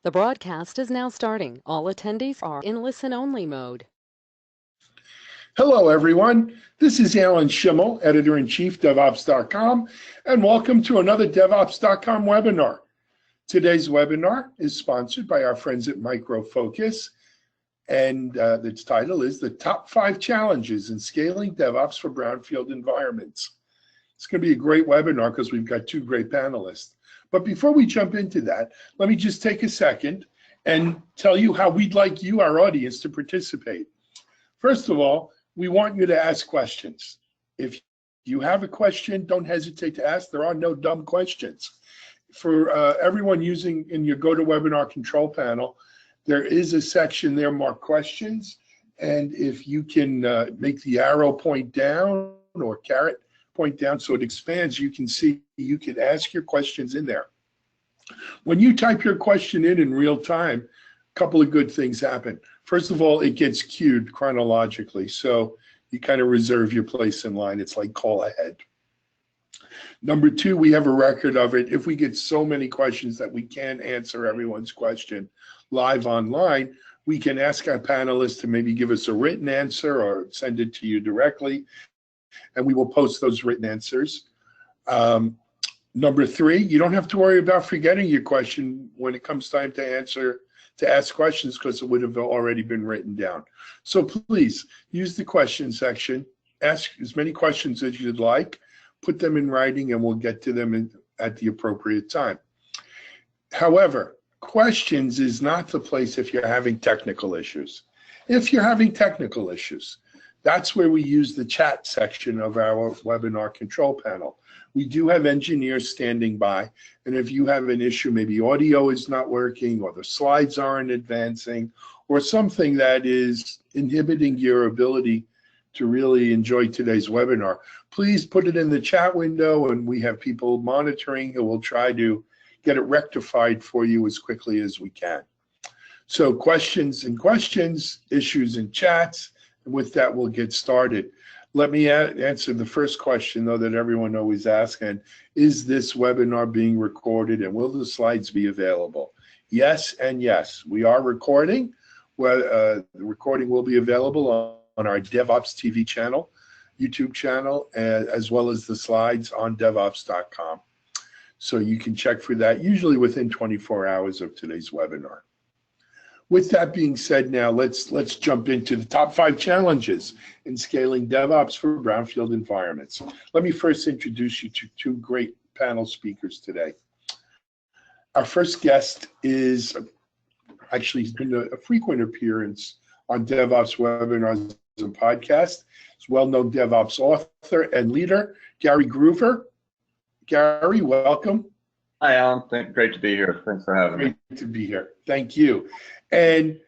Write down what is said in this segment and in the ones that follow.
The broadcast is now starting. All attendees are in listen-only mode. Hello, everyone. This is Alan Schimmel, Editor-in-Chief, DevOps.com, and welcome to another DevOps.com webinar. Today's webinar is sponsored by our friends at Micro Focus, and its title is The Top 5 Challenges in Scaling DevOps for Brownfield Environments. It's going to be a great webinar because we've got two great panelists. But before we jump into that, let me just take a second and tell you how we'd like you, our audience, to participate. First of all, we want you to ask questions. If you have a question, don't hesitate to ask. There are no dumb questions. For everyone using in your GoToWebinar control panel, there is a section there marked questions. And if you can make the arrow point down or caret point down so it expands, you can see, you can ask your questions in there. When you type your question in real time, a couple of good things happen. First of all, it gets queued chronologically, so you kind of reserve your place in line. It's like call ahead. Number two, we have a record of it. If we get so many questions that we can't answer everyone's question live online, we can ask our panelists to maybe give us a written answer or send it to you directly, and we will post those written answers. Number three, you don't have to worry about forgetting your question when it comes time to ask questions, because it would have already been written down. So please use the question section, ask as many questions as you'd like, put them in writing, and we'll get to them at the appropriate time. However, questions is not the place if you're having technical issues. If you're having technical issues, that's where we use the chat section of our webinar control panel. We do have engineers standing by, and if you have an issue, maybe audio is not working or the slides aren't advancing or something that is inhibiting your ability to really enjoy today's webinar, please put it in the chat window, and we have people monitoring who will try to get it rectified for you as quickly as we can. So questions, issues and chats. And with that, we'll get started. Let me answer the first question, though, that everyone always asks, and is this webinar being recorded, and will the slides be available? Yes and yes. We are recording. The recording will be available on our DevOps TV channel, YouTube channel, as well as the slides on DevOps.com. So you can check for that, usually within 24 hours of today's webinar. With that being said, now let's jump into the top 5 challenges in scaling DevOps for brownfield environments. Let me first introduce you to two great panel speakers today. Our first guest is actually he's been a frequent appearance on DevOps webinars and podcasts. He's a well-known DevOps author and leader, Gary Groover. Gary, welcome. Hi, Alan. Great to be here. Thanks for having me. Great to be here. Thank you. And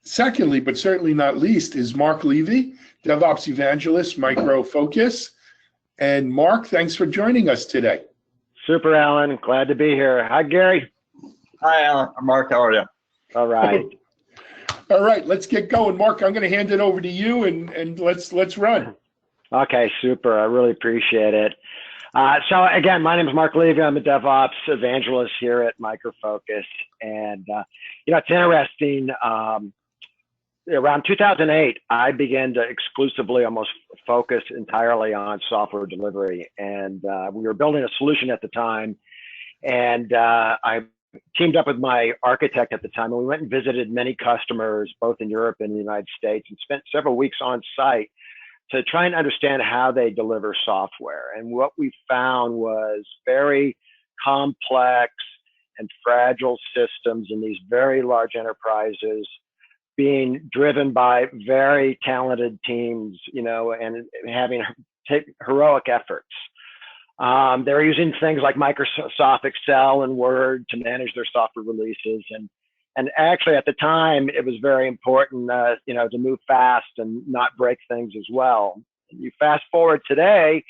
secondly, but certainly not least, is Mark Levy, DevOps evangelist, Micro Focus. And Mark, thanks for joining us today. Super, Alan. Glad to be here. Hi, Gary. Hi, Alan. Mark, how are you? All right. All right, let's get going. Mark, I'm going to hand it over to you, and let's run. Okay, super. I really appreciate it. So again, my name is Mark Levy. I'm a DevOps evangelist here at Micro Focus, and it's interesting. Around 2008, I began to exclusively almost focus entirely on software delivery, and we were building a solution at the time, and I teamed up with my architect at the time, and we went and visited many customers, both in Europe and the United States, and spent several weeks on site to try and understand how they deliver software. And what we found was very complex and fragile systems in these very large enterprises being driven by very talented teams, and having heroic efforts. They were using things like Microsoft Excel and Word to manage their software releases. And actually, at the time, it was very important, to move fast and not break things as well. You fast forward today,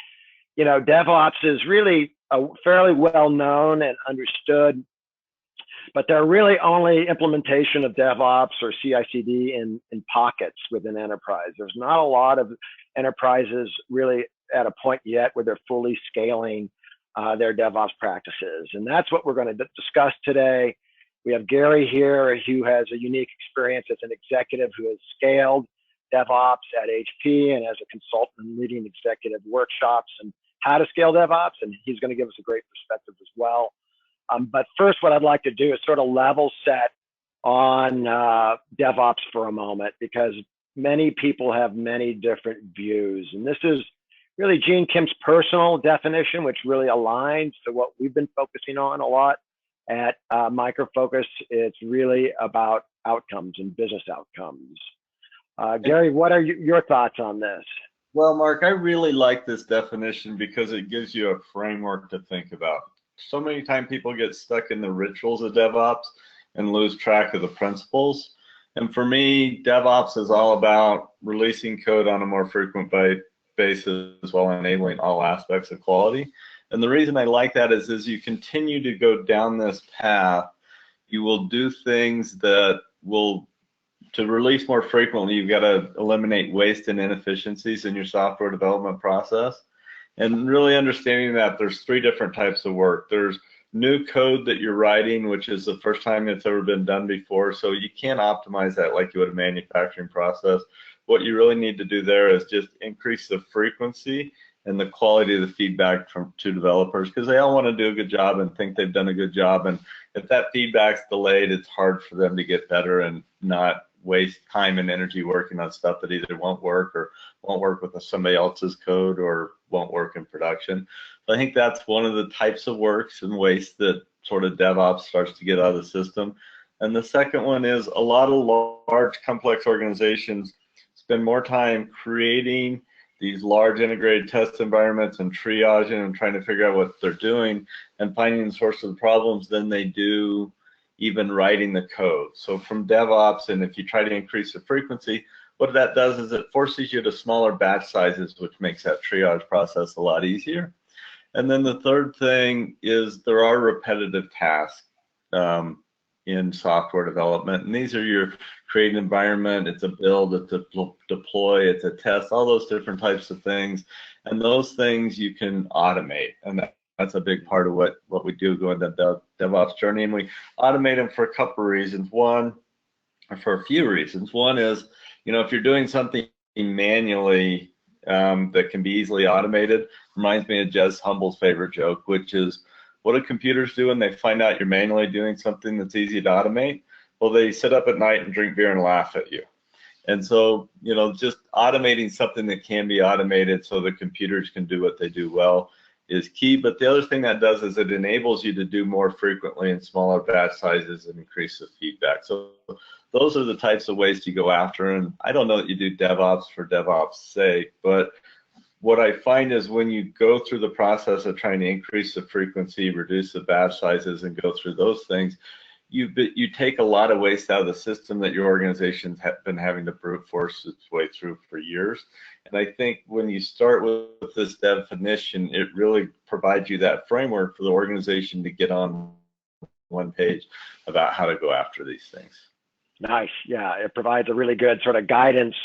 DevOps is really fairly well known and understood, but there are really only implementation of DevOps or CI/CD in pockets within enterprise. There's not a lot of enterprises really at a point yet where they're fully scaling their DevOps practices. And that's what we're going to discuss today. We have Gary here, who has a unique experience as an executive who has scaled DevOps at HP and as a consultant leading executive workshops and how to scale DevOps, and he's going to give us a great perspective as well. But first, what I'd like to do is sort of level set on DevOps for a moment, because many people have many different views. And this is really Gene Kim's personal definition, which really aligns to what we've been focusing on a lot at Micro Focus. It's really about outcomes and business outcomes. Gary, what are your thoughts on this? Well, Mark, I really like this definition because it gives you a framework to think about. So many times people get stuck in the rituals of DevOps and lose track of the principles. And for me, DevOps is all about releasing code on a more frequent basis while enabling all aspects of quality. And the reason I like that is as you continue to go down this path, you will do things that will, to release more frequently, you've got to eliminate waste and inefficiencies in your software development process. And really understanding that there's three different types of work. There's new code that you're writing, which is the first time it's ever been done before, so you can't optimize that like you would a manufacturing process. What you really need to do there is just increase the frequency and the quality of the feedback to developers, because they all want to do a good job and think they've done a good job, and if that feedback's delayed, it's hard for them to get better and not waste time and energy working on stuff that either won't work or won't work with somebody else's code or won't work in production. So I think that's one of the types of works and waste that sort of DevOps starts to get out of the system. And the second one is a lot of large complex organizations spend more time creating these large integrated test environments and triaging and trying to figure out what they're doing and finding the source of the problems than they do even writing the code. So from DevOps, and if you try to increase the frequency, what that does is it forces you to smaller batch sizes, which makes that triage process a lot easier. And then the third thing is there are repetitive tasks in software development, and these are your create an environment, it's a build, it's a deploy, it's a test, all those different types of things, and those things you can automate, and that's a big part of what we do going down the DevOps journey, and we automate them for a couple of reasons. One, or for a few reasons. One is, you know, if you're doing something manually that can be easily automated, reminds me of Jez Humble's favorite joke, which is, what do computers do when they find out you're manually doing something that's easy to automate? Well, they sit up at night and drink beer and laugh at you. And so, you know, just automating something that can be automated so the computers can do what they do well is key. But the other thing that does is it enables you to do more frequently in smaller batch sizes and increase the feedback. So those are the types of ways to go after. And I don't know that you do DevOps for DevOps' sake, but what I find is when you go through the process of trying to increase the frequency, reduce the batch sizes, and go through those things, you take a lot of waste out of the system that your organization's been having to brute force its way through for years. And I think when you start with this definition, it really provides you that framework for the organization to get on one page about how to go after these things. Nice. Yeah, it provides a really good sort of guidance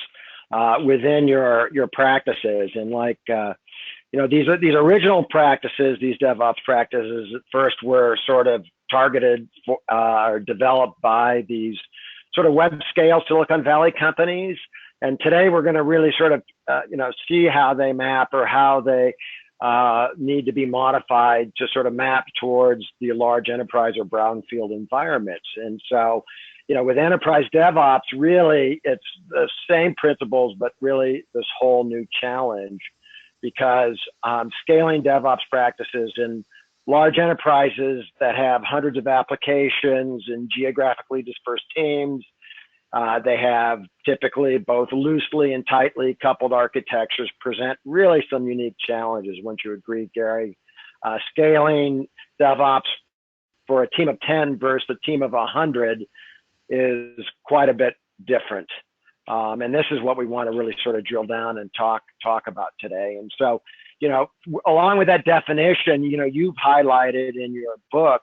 within your practices. And like, you know, these original practices, these DevOps practices at first were sort of targeted for, or developed by these sort of web scale Silicon Valley companies. And today we're going to really sort of, you know, see how they map or how they need to be modified to sort of map towards the large enterprise or brownfield environments. And so, you know, with enterprise DevOps, really it's the same principles, but really this whole new challenge, because scaling DevOps practices in large enterprises that have hundreds of applications and geographically dispersed teams, they have typically both loosely and tightly coupled architectures, present really some unique challenges. Wouldn't you agree, Gary? Scaling DevOps for a team of 10 versus a team of 100 is quite a bit different. And this is what we want to really sort of drill down and talk about today. And so, you know, along with that definition, you know, you've highlighted in your book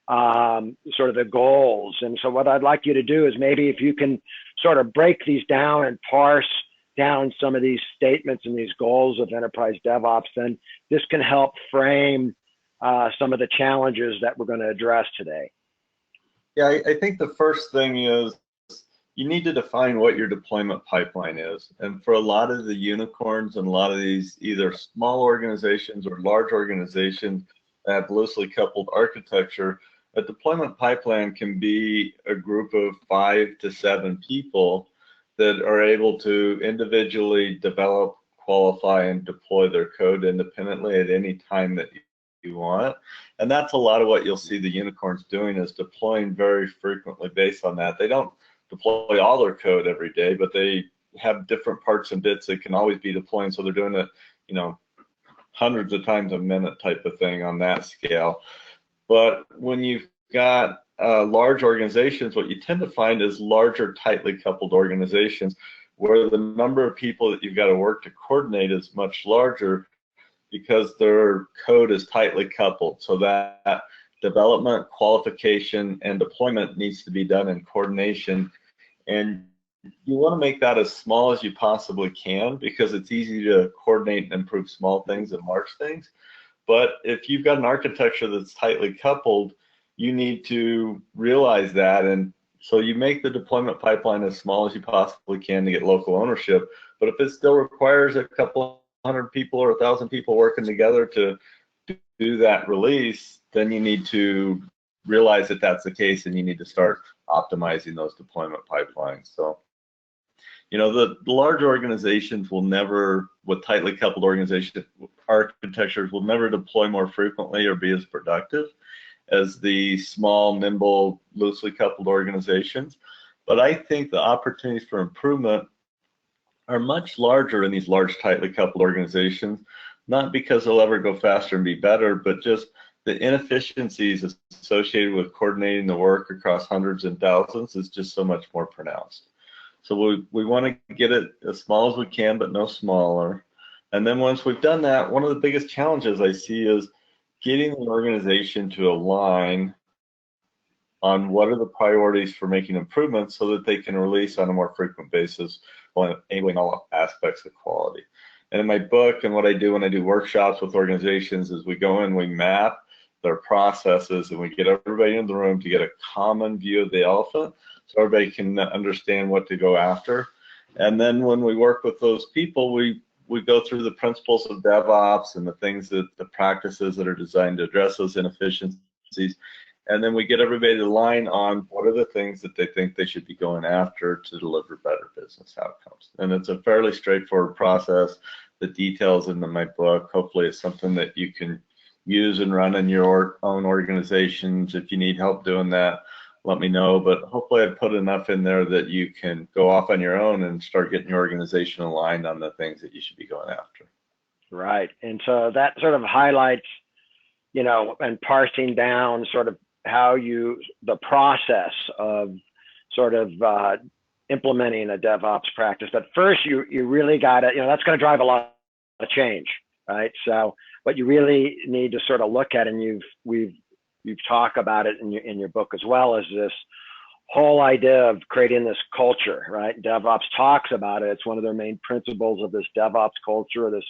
sort of the goals. And so what I'd like you to do is maybe if you can sort of break these down and parse down some of these statements and these goals of enterprise DevOps, then this can help frame some of the challenges that we're going to address today. Yeah, I think the first thing is you need to define what your deployment pipeline is. And for a lot of the unicorns and a lot of these either small organizations or large organizations that have loosely coupled architecture, a deployment pipeline can be a group of 5 to 7 people that are able to individually develop, qualify, and deploy their code independently at any time that you want. And that's a lot of what you'll see the unicorns doing, is deploying very frequently based on that. They don't deploy all their code every day, but they have different parts and bits that can always be deploying. So they're doing it, you know, hundreds of times a minute type of thing on that scale. But when you've got large organizations, what you tend to find is larger, tightly coupled organizations where the number of people that you've got to work to coordinate is much larger because their code is tightly coupled. So that development, qualification, and deployment needs to be done in coordination. And you want to make that as small as you possibly can because it's easy to coordinate and improve small things and large things. But if you've got an architecture that's tightly coupled, you need to realize that. And so you make the deployment pipeline as small as you possibly can to get local ownership. But if it still requires a couple hundred people or 1,000 people working together to do that release, then you need to realize that that's the case and you need to start optimizing those deployment pipelines. So, you know, the large organizations will never, with tightly coupled organization architectures, will never deploy more frequently or be as productive as the small, nimble, loosely coupled organizations. But I think the opportunities for improvement are much larger in these large, tightly coupled organizations, not because they'll ever go faster and be better, but just the inefficiencies associated with coordinating the work across hundreds and thousands is just so much more pronounced. So we want to get it as small as we can, but no smaller. And then once we've done that, one of the biggest challenges I see is getting an organization to align on what are the priorities for making improvements so that they can release on a more frequent basis while enabling all aspects of quality. And in my book and what I do when I do workshops with organizations is we go in, we map their processes, and we get everybody in the room to get a common view of the elephant so everybody can understand what to go after. And then when we work with those people, we go through the principles of DevOps and the things that the practices that are designed to address those inefficiencies. And then we get everybody to align on what are the things that they think they should be going after to deliver better business outcomes. And it's a fairly straightforward process. The details in my book, hopefully it's something that you can use and run in your own organizations. If you need help doing that, let me know. But hopefully I put enough in there that you can go off on your own and start getting your organization aligned on the things that you should be going after. Right. And so that sort of highlights, you know, and parsing down sort of how the process of sort of implementing a DevOps practice. But first, you really got to, you know, that's going to drive a lot of change, right? So what you really need to sort of look at, and you've talked about it in your book as well, is this whole idea of creating this culture, right? DevOps talks about it. It's one of their main principles of this DevOps culture, this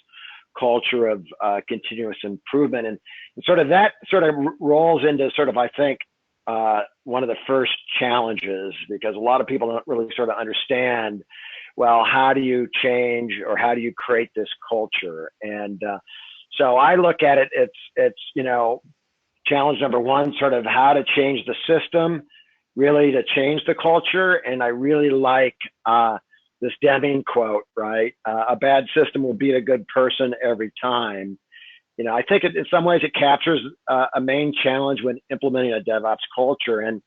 culture of continuous improvement. And sort of that sort of rolls into sort of, I think, one of the first challenges, because a lot of people don't really sort of understand, well, how do you change or how do you create this culture? And so I look at it, it's, you know, challenge number one, sort of how to change the system, really to change the culture. And I really like this Deming quote, right? A bad system will beat a good person every time. You know, I think in some ways it captures a main challenge when implementing a DevOps culture. And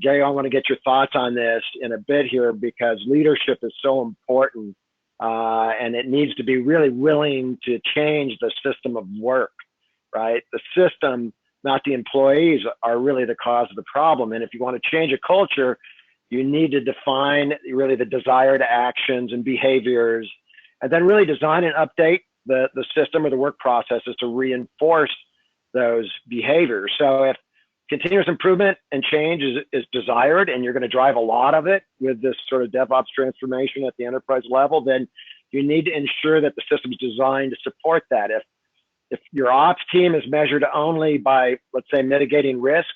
Gary, I want to get your thoughts on this in a bit here, because leadership is so important, and it needs to be really willing to change the system of work, right? The system, not the employees, are really the cause of the problem. And if you want to change a culture, you need to define really the desired actions and behaviors, and then really design and update the system or the work processes to reinforce those behaviors. So if continuous improvement and change is desired, and you're going to drive a lot of it with this sort of DevOps transformation at the enterprise level, then you need to ensure that the system is designed to support that. If your ops team is measured only by, let's say, mitigating risk,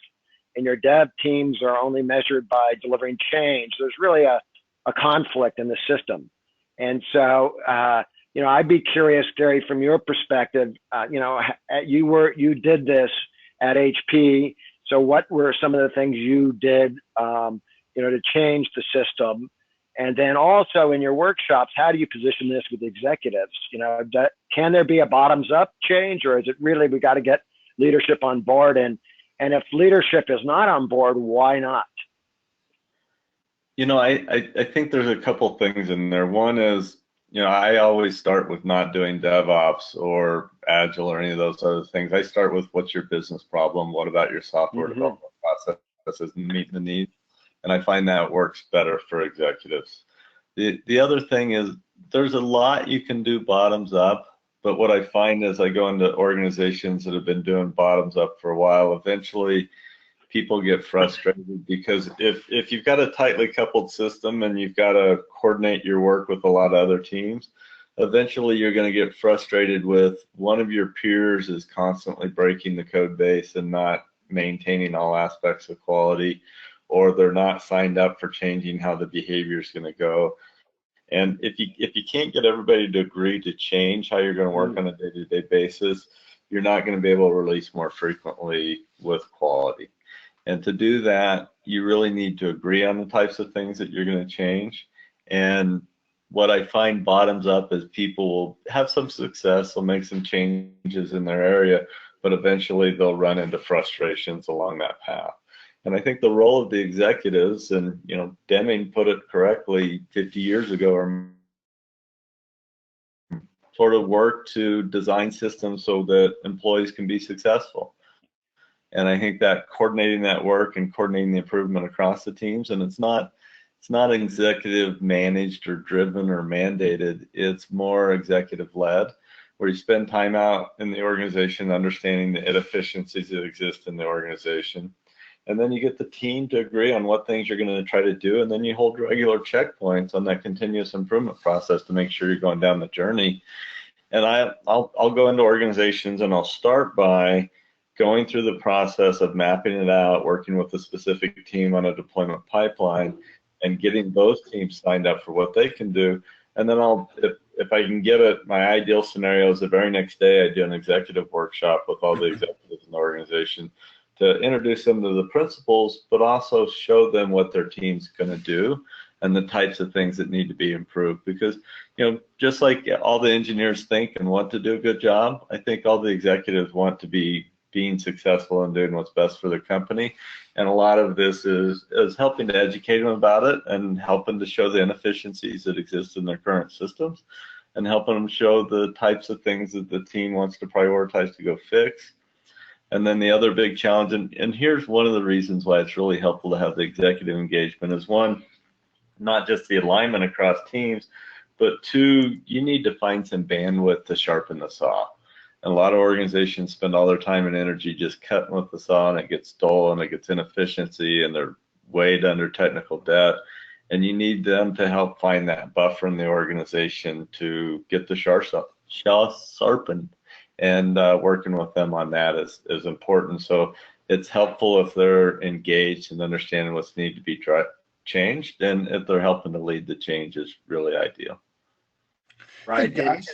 and your dev teams are only measured by delivering change, there's really a conflict in the system. And so, I'd be curious, Gary, from your perspective, you did this at HP. So what were some of the things you did, to change the system? And then also in your workshops, how do you position this with executives? Can there be a bottoms up change, or is it really, we got to get leadership on board? And if leadership is not on board, why not? I think there's a couple things in there. One is, I always start with not doing DevOps or Agile or any of those other things. I start with, what's your business problem? What about your software development processes and meeting the needs? And I find that works better for executives. The other thing is, there's a lot you can do bottoms up, but what I find is I go into organizations that have been doing bottoms up for a while, eventually people get frustrated, because if you've got a tightly coupled system and you've got to coordinate your work with a lot of other teams, eventually you're going to get frustrated with one of your peers is constantly breaking the code base and not maintaining all aspects of quality, or they're not signed up for changing how the behavior is going to go. And if you can't get everybody to agree to change how you're going to work on a day-to-day basis, you're not going to be able to release more frequently with quality. And to do that, you really need to agree on the types of things that you're going to change. And what I find bottoms up is people will have some success, they'll make some changes in their area, but eventually they'll run into frustrations along that path. And I think the role of the executives, and Deming put it correctly 50 years ago, or sort of work to design systems so that employees can be successful. And I think that coordinating that work and coordinating the improvement across the teams, and it's not executive managed or driven or mandated, it's more executive led, where you spend time out in the organization understanding the inefficiencies that exist in the organization. And then you get the team to agree on what things you're going to try to do, and then you hold regular checkpoints on that continuous improvement process to make sure you're going down the journey. And I'll go into organizations and I'll start by going through the process of mapping it out, working with a specific team on a deployment pipeline, and getting those teams signed up for what they can do. And then if I can get it, my ideal scenario is the very next day I do an executive workshop with all the executives in the organization to introduce them to the principles, but also show them what their team's going to do and the types of things that need to be improved. Because, just like all the engineers think and want to do a good job, I think all the executives want to be being successful and doing what's best for their company. And a lot of this is helping to educate them about it and helping to show the inefficiencies that exist in their current systems and helping them show the types of things that the team wants to prioritize to go fix. And then the other big challenge, and here's one of the reasons why it's really helpful to have the executive engagement, is one, not just the alignment across teams, but two, you need to find some bandwidth to sharpen the saw. And a lot of organizations spend all their time and energy just cutting with the saw, and it gets dull and it gets inefficiency, and they're weighed under technical debt. And you need them to help find that buffer in the organization to get the saw sharpened. And working with them on that is important. So it's helpful if they're engaged and understanding what's needed to be changed, and if they're helping to lead the change is really ideal. Right, hey guys.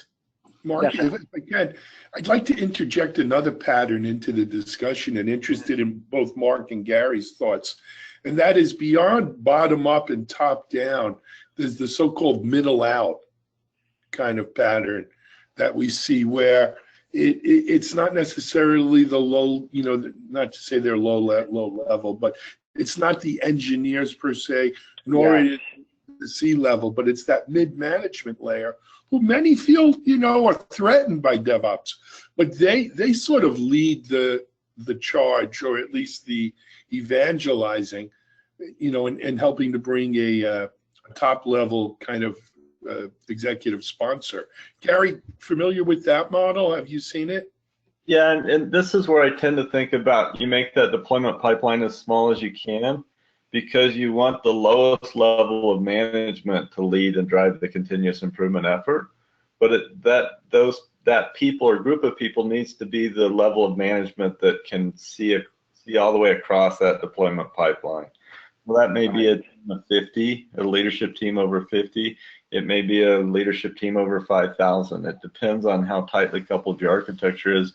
Mark, if I can, I'd like to interject another pattern into the discussion, and interested in both Mark and Gary's thoughts. And that is, beyond bottom up and top down, there's the so-called middle out kind of pattern that we see, where it's not necessarily the low, not to say they're low level, but it's not the engineers per se, nor is it the C-level, but it's that mid-management layer, who many feel, are threatened by DevOps, but they sort of lead the charge, or at least the evangelizing, and helping to bring a top level kind of executive sponsor. Gary, familiar with that model? Have you seen it? Yeah, and this is where I tend to think about, you make that deployment pipeline as small as you can, because you want the lowest level of management to lead and drive the continuous improvement effort. But that people or group of people needs to be the level of management that can see see all the way across that deployment pipeline. Well, that may be a team of 50, a leadership team over 50. It may be a leadership team over 5,000. It depends on how tightly coupled your architecture is.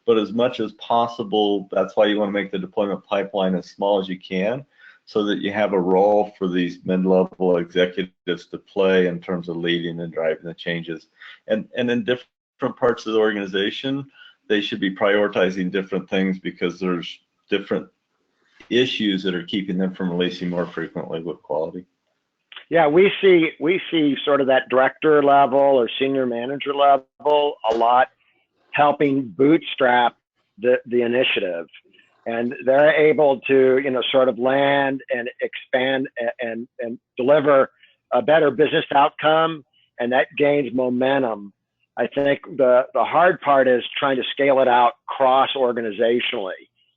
But as much as possible, that's why you want to make the deployment pipeline as small as you can, so that you have a role for these mid-level executives to play in terms of leading and driving the changes. And in different parts of the organization, they should be prioritizing different things because there's different issues that are keeping them from releasing more frequently with quality. Yeah, we see sort of that director level or senior manager level a lot helping bootstrap the initiative, and they're able to sort of land and expand and deliver a better business outcome, and that gains momentum. I think the hard part is trying to scale it out cross organizationally.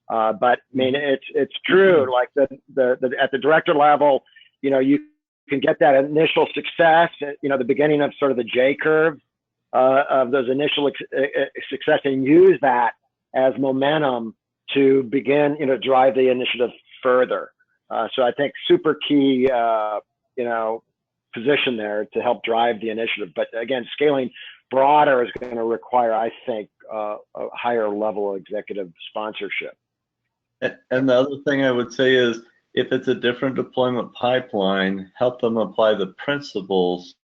But I mean, it's true. Like at the director level, you can get that initial success. The beginning of sort of the J curve of those initial success, and use that as momentum to begin, drive the initiative further. So I think super key, position there to help drive the initiative. But again, scaling broader is going to require, I think, a higher level of executive sponsorship. And the other thing I would say is, if it's a different deployment pipeline, help them apply the principles,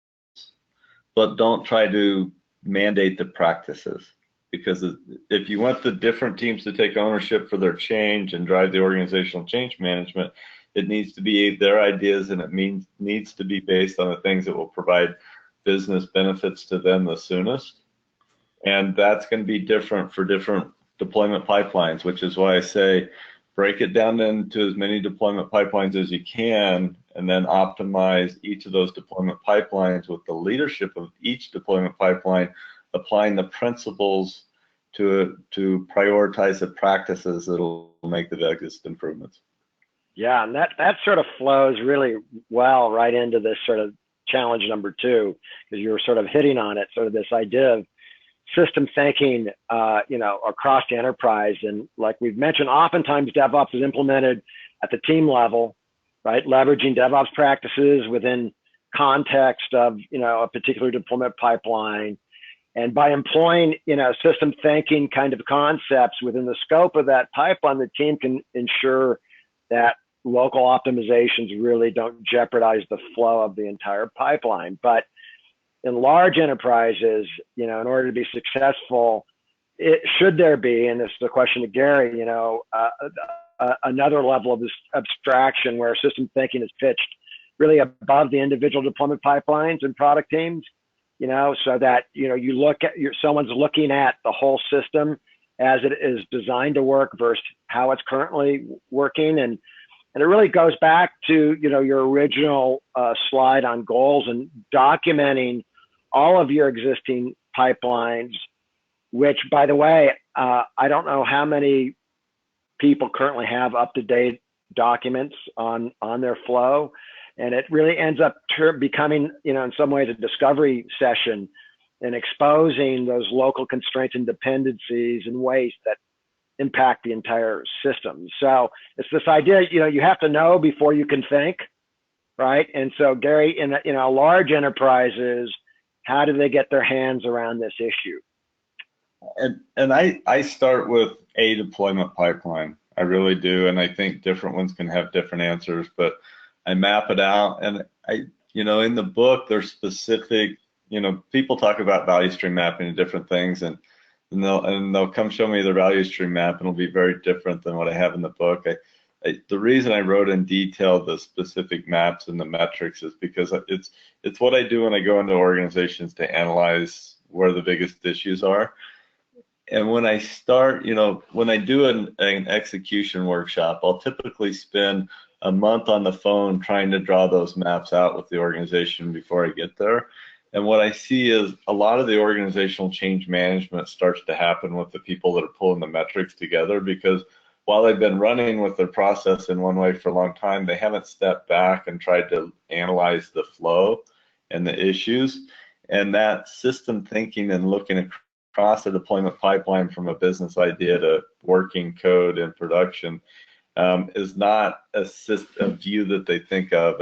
but don't try to mandate the practices. Because if you want the different teams to take ownership for their change and drive the organizational change management, it needs to be their ideas, and it needs to be based on the things that will provide business benefits to them the soonest. And that's going to be different for different deployment pipelines, which is why I say break it down into as many deployment pipelines as you can, and then optimize each of those deployment pipelines with the leadership of each deployment pipeline, applying the principles to prioritize the practices that'll make the biggest improvements. Yeah, and that sort of flows really well right into this sort of challenge number 2, because you were sort of hitting on it, sort of this idea of system thinking, across the enterprise. And like we've mentioned, oftentimes DevOps is implemented at the team level, right? Leveraging DevOps practices within context of, a particular deployment pipeline. And by employing, system thinking kind of concepts within the scope of that pipeline, the team can ensure that local optimizations really don't jeopardize the flow of the entire pipeline. But in large enterprises, in order to be successful, should there be, and this is the question to Gary, another level of this abstraction where system thinking is pitched really above the individual deployment pipelines and product teams, so that, you look at someone's looking at the whole system as it is designed to work versus how it's currently working. And it really goes back to, your original slide on goals and documenting all of your existing pipelines, which, by the way, I don't know how many people currently have up-to-date documents on their flow. And it really ends up becoming, in some ways, a discovery session and exposing those local constraints and dependencies and waste that impact the entire system. So it's this idea, you have to know before you can think, right? And so, Gary, in large enterprises, how do they get their hands around this issue? And I start with a deployment pipeline. I really do, and I think different ones can have different answers, but I map it out, and in the book, there's specific, people talk about value stream mapping and different things, and they'll come show me their value stream map, and it'll be very different than what I have in the book. The reason I wrote in detail the specific maps and the metrics is because it's what I do when I go into organizations to analyze where the biggest issues are. And when I start, when I do an execution workshop, I'll typically spend a month on the phone trying to draw those maps out with the organization before I get there. And what I see is a lot of the organizational change management starts to happen with the people that are pulling the metrics together, because while they've been running with their process in one way for a long time, they haven't stepped back and tried to analyze the flow and the issues. And that system thinking and looking across the deployment pipeline from a business idea to working code and production is not a view that they think of,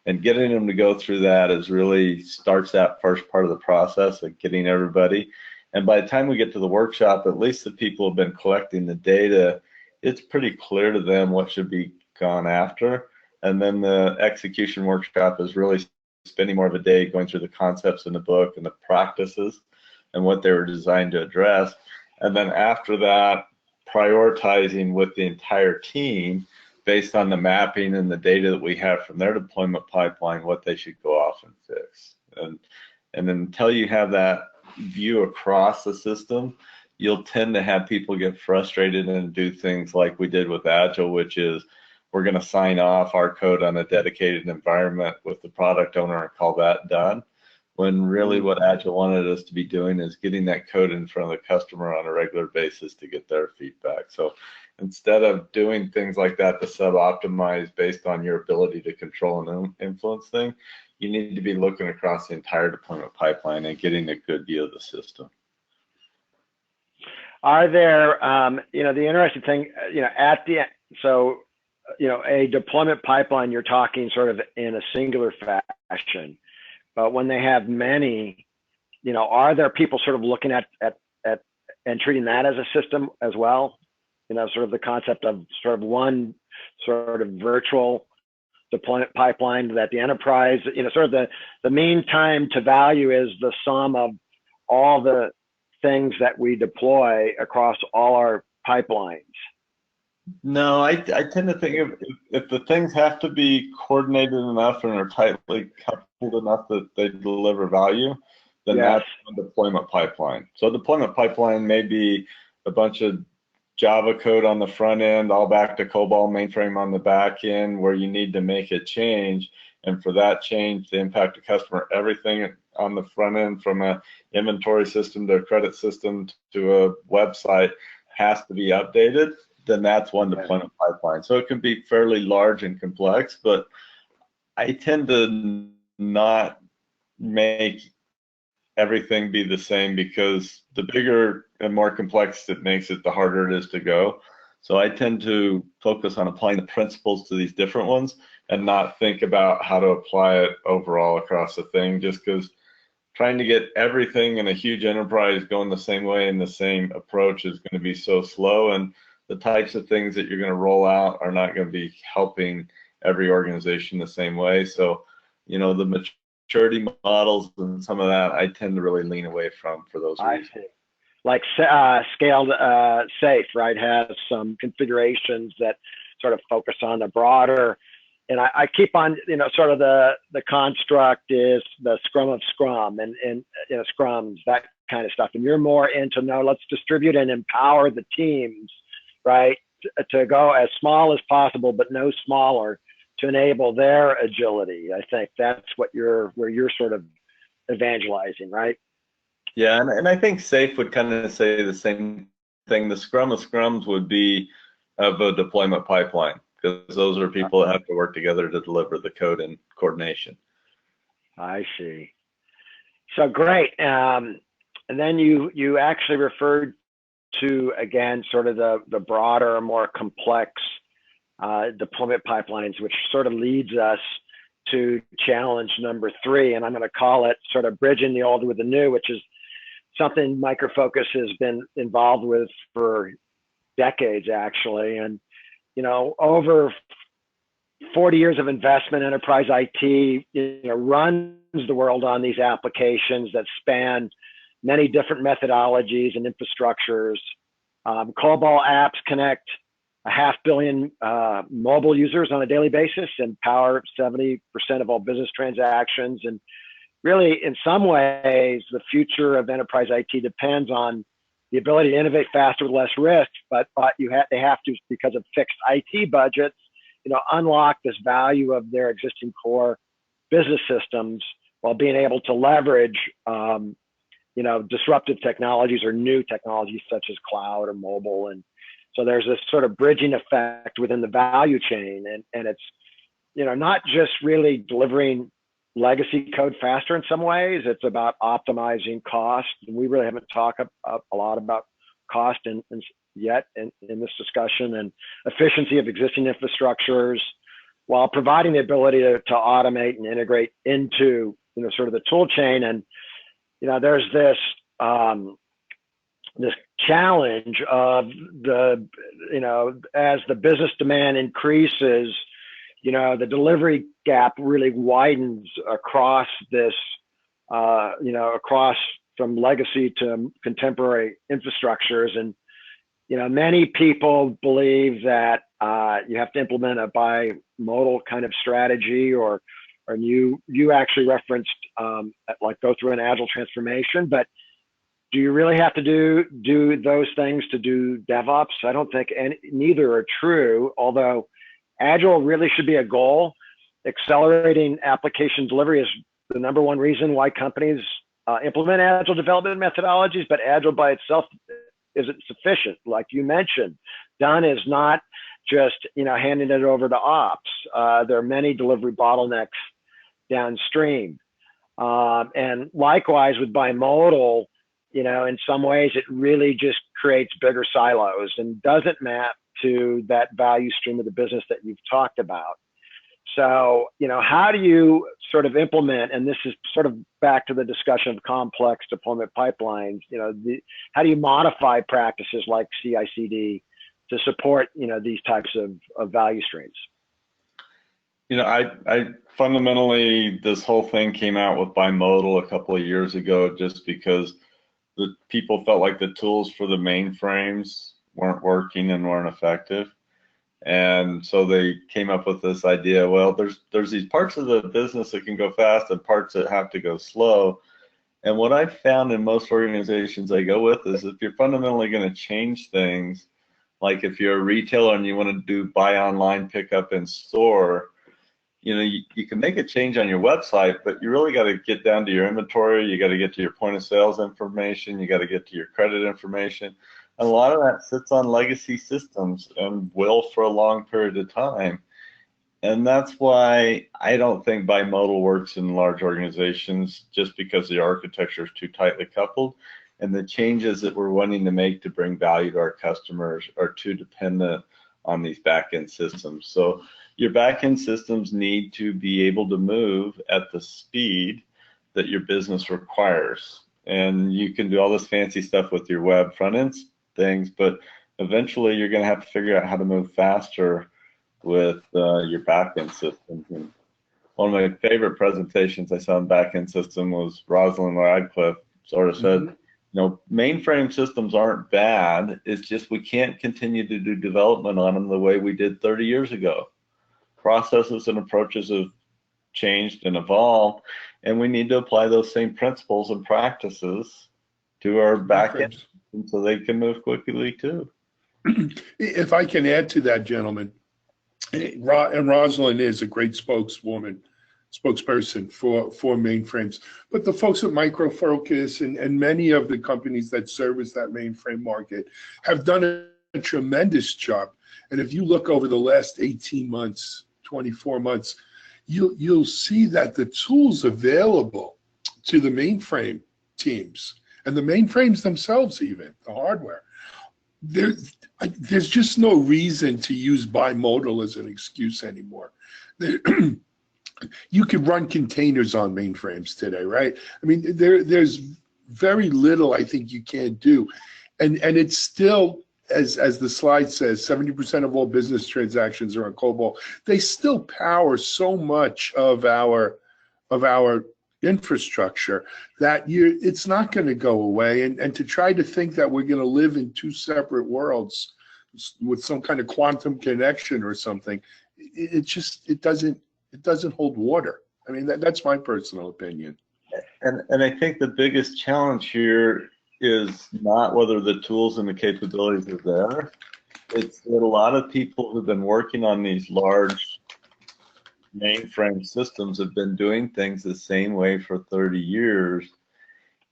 and getting them to go through that is really starts that first part of the process of getting everybody. And by the time we get to the workshop, at least the people who have been collecting the data, it's pretty clear to them what should be gone after. And then the execution workshop is really spending more of a day going through the concepts in the book and the practices and what they were designed to address. And then after that, prioritizing with the entire team based on the mapping and the data that we have from their deployment pipeline, what they should go off and fix. And then until you have that view across the system, you'll tend to have people get frustrated and do things like we did with Agile, which is we're going to sign off our code on a dedicated environment with the product owner and call that done. When really what Agile wanted us to be doing is getting that code in front of the customer on a regular basis to get their feedback. So instead of doing things like that to sub-optimize based on your ability to control and influence things, you need to be looking across the entire deployment pipeline and getting a good view of the system. Are there, the interesting thing, at the end, so, a deployment pipeline, you're talking sort of in a singular fashion, but when they have many, are there people sort of looking at and treating that as a system as well? Sort of the concept of sort of one sort of virtual deployment pipeline that the enterprise, sort of the mean time to value is the sum of all the things that we deploy across all our pipelines. No, I tend to think if the things have to be coordinated enough and are tightly coupled enough that they deliver value, then that's a deployment pipeline. So deployment pipeline may be a bunch of Java code on the front end, all back to COBOL mainframe on the back end, where you need to make a change. And for that change to impact the customer, everything on the front end, from a inventory system to a credit system to a website, has to be updated. Then that's one deployment pipeline. So it can be fairly large and complex, but I tend to not make everything be the same, because the bigger and more complex it makes it, the harder it is to go. So I tend to focus on applying the principles to these different ones and not think about how to apply it overall across the thing, just because trying to get everything in a huge enterprise going the same way and the same approach is going to be so slow, and the types of things that you're going to roll out are not going to be helping every organization the same way. So, the maturity models and some of that, I tend to really lean away from for those reasons. I see. Like scaled safe, right, has some configurations that sort of focus on the broader, and I keep on, sort of the construct is the scrum of scrum and scrums, that kind of stuff. And you're more into, no, let's distribute and empower the teams, right, to go as small as possible, but no smaller, to enable their agility. I think that's where you're sort of evangelizing, right? Yeah, and I think SAFE would kind of say the same thing. The scrum of scrums would be of a deployment pipeline, because those are people that have to work together to deliver the code and coordination. I see. So great. And then you actually referred to, again, sort of the broader, more complex deployment pipelines, which sort of leads us to challenge number 3, and I'm going to call it sort of bridging the old with the new, which is something Micro Focus has been involved with for decades, actually. And, over 40 years of investment, enterprise IT, runs the world on these applications that span many different methodologies and infrastructures. COBOL apps connect 500 million mobile users on a daily basis and power 70% of all business transactions. And really, in some ways, the future of enterprise IT depends on the ability to innovate faster with less risk, but they have to, because of fixed IT budgets, unlock this value of their existing core business systems while being able to leverage, disruptive technologies or new technologies such as cloud or mobile. And so there's this sort of bridging effect within the value chain, and it's, not just really delivering legacy code faster in some ways. It's about optimizing cost. And we really haven't talked a lot about cost yet in this discussion, and efficiency of existing infrastructures, while providing the ability to automate and integrate into, sort of the tool chain. And, there's this, this challenge of as the business demand increases, the delivery gap really widens across this, across from legacy to contemporary infrastructures. And, many people believe that you have to implement a bimodal kind of strategy, or you actually referenced like go through an agile transformation. But do you really have to do those things to do DevOps? I don't think neither are true, although agile really should be a goal. Accelerating application delivery is the #1 reason why companies implement agile development methodologies, but agile by itself isn't sufficient. Like you mentioned, done is not just, handing it over to ops. There are many delivery bottlenecks downstream. And likewise with bimodal, in some ways it really just creates bigger silos and doesn't map to that value stream of the business that you've talked about. So, how do you sort of implement, and this is sort of back to the discussion of complex deployment pipelines, how do you modify practices like CI/CD to support, these types of value streams? I fundamentally, this whole thing came out with bimodal a couple of years ago, just because the people felt like the tools for the mainframes weren't working and weren't effective. And so they came up with this idea, well, there's these parts of the business that can go fast and parts that have to go slow. And what I've found in most organizations I go with is if you're fundamentally going to change things, like if you're a retailer and you want to do buy online, pick up in store, you can make a change on your website, but you really got to get down to your inventory. You got to get to your point of sales information. You got to get to your credit information. And a lot of that sits on legacy systems and will for a long period of time. And that's why I don't think bimodal works in large organizations, just because the architecture is too tightly coupled and the changes that we're wanting to make to bring value to our customers are too dependent on these back-end systems. So your back-end systems need to be able to move at the speed that your business requires. And you can do all this fancy stuff with your web front-end things, but eventually you're going to have to figure out how to move faster with your back-end systems. And one of my favorite presentations I saw in back-end system was Rosalind Radcliffe sort of said, mainframe systems aren't bad. It's just we can't continue to do development on them the way we did 30 years ago. Processes and approaches have changed and evolved, and we need to apply those same principles and practices to our back-end so they can move quickly too. If I can add to that, gentlemen, and Rosalind is a great spokesperson for mainframes, but the folks at Micro Focus and many of the companies that service that mainframe market have done a tremendous job. And if you look over the last 18 months, 24 months, you'll see that the tools available to the mainframe teams and the mainframes themselves, even the hardware, there's just no reason to use bimodal as an excuse anymore. You could run containers on mainframes today, right? I mean, there's very little I think you can't do, and it's still, as the slide says, 70% of all business transactions are on COBOL. They still power so much of our infrastructure that it's not going to go away. And to try to think that we're going to live in two separate worlds with some kind of quantum connection or something, it doesn't hold water. I mean, that's my personal opinion. And I think the biggest challenge here is not whether the tools and the capabilities are there. It's that a lot of people who've been working on these large mainframe systems have been doing things the same way for 30 years.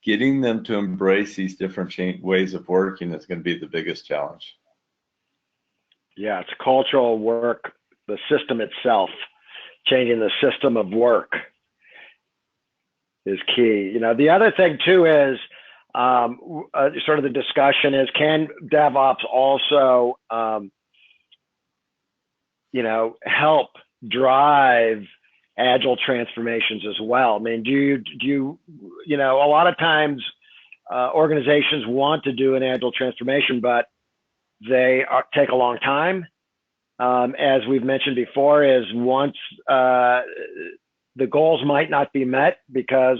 Getting them to embrace these different ways of working is going to be the biggest challenge. Yeah, it's cultural work, the system itself, changing the system of work. is key. You know, the other thing too is sort of the discussion is, can DevOps also, you know, help drive agile transformations as well? I mean, do you, you know, a lot of times organizations want to do an agile transformation, but they take a long time. As we've mentioned before, is once the goals might not be met because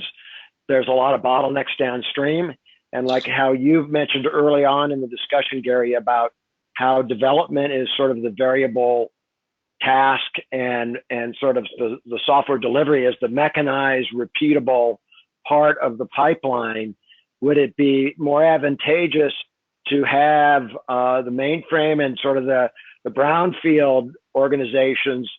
there's a lot of bottlenecks downstream. And like how you've mentioned early on in the discussion, Gary, about how development is sort of the variable task and sort of the software delivery is the mechanized, repeatable part of the pipeline. Would it be more advantageous to have the mainframe and sort of the brownfield organizations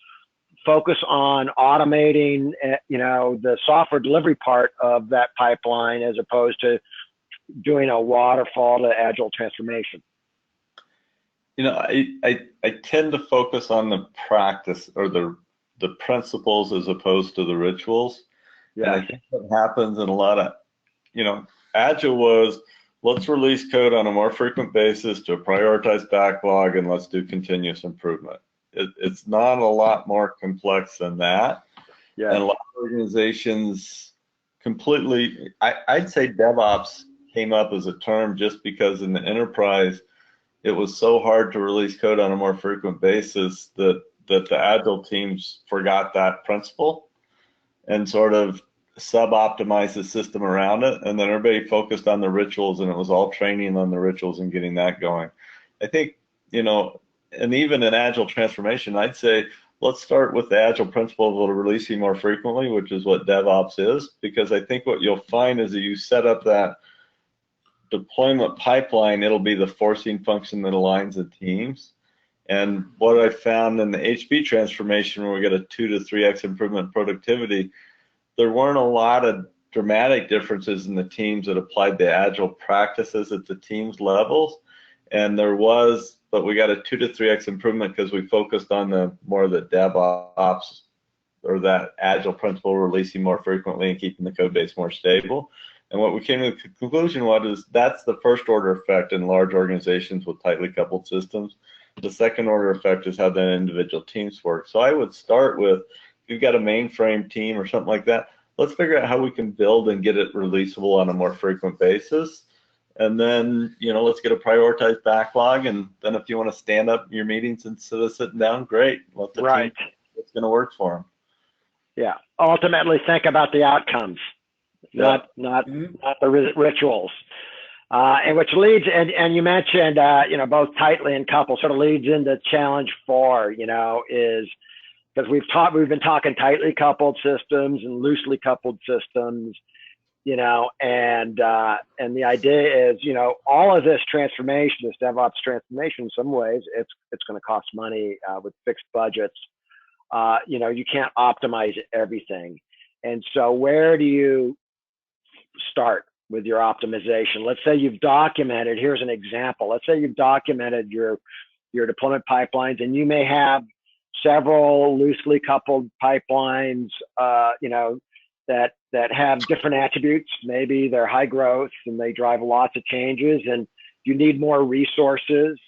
focus on automating, you know, the software delivery part of that pipeline as opposed to doing a waterfall to agile transformation? You know, I tend to focus on the practice or the principles as opposed to the rituals. Yeah. And I think what happens in a lot of, you know, agile was, let's release code on a more frequent basis to a prioritized backlog, and let's do continuous improvement. It's not a lot more complex than that. Yeah. And a lot of organizations completely, I'd say DevOps came up as a term just because in the enterprise, it was so hard to release code on a more frequent basis that the agile teams forgot that principle and sort of sub-optimized the system around it, and then everybody focused on the rituals, and it was all training on the rituals and getting that going. I think, you know, and even in agile transformation, I'd say let's start with the agile principle of releasing more frequently, which is what DevOps is, because I think what you'll find is that you set up that deployment pipeline, it'll be the forcing function that aligns the teams. And what I found in the HP transformation, where we get a 2 to 3x improvement in productivity, there weren't a lot of dramatic differences in the teams that applied the agile practices at the teams levels. And there was, but we got a 2 to 3x improvement because we focused on the more of the DevOps or that agile principle, releasing more frequently and keeping the code base more stable. And what we came to the conclusion was that's the first order effect in large organizations with tightly coupled systems. The second order effect is how the individual teams work. So I would start with, if you've got a mainframe team or something like that, let's figure out how we can build and get it releasable on a more frequent basis. And then, you know, let's get a prioritized backlog. And then if you want to stand up your meetings instead of sitting down, great. Let the team, it's going to work for them. Yeah. Ultimately, think about the outcomes, not the rituals. And which leads, and you mentioned, you know, both tightly and coupled, sort of leads into challenge 4, you know, is because we've been talking tightly coupled systems and loosely coupled systems, you know, and the idea is, you know, all of this transformation, this DevOps transformation, in some ways, it's going to cost money with fixed budgets. You know, you can't optimize everything, and so where do you start with your optimization? Let's say you've documented. Here's an example. Let's say you've documented your deployment pipelines, and you may have several loosely coupled pipelines, you know, that have different attributes. Maybe they're high growth and they drive lots of changes, and you need more resources,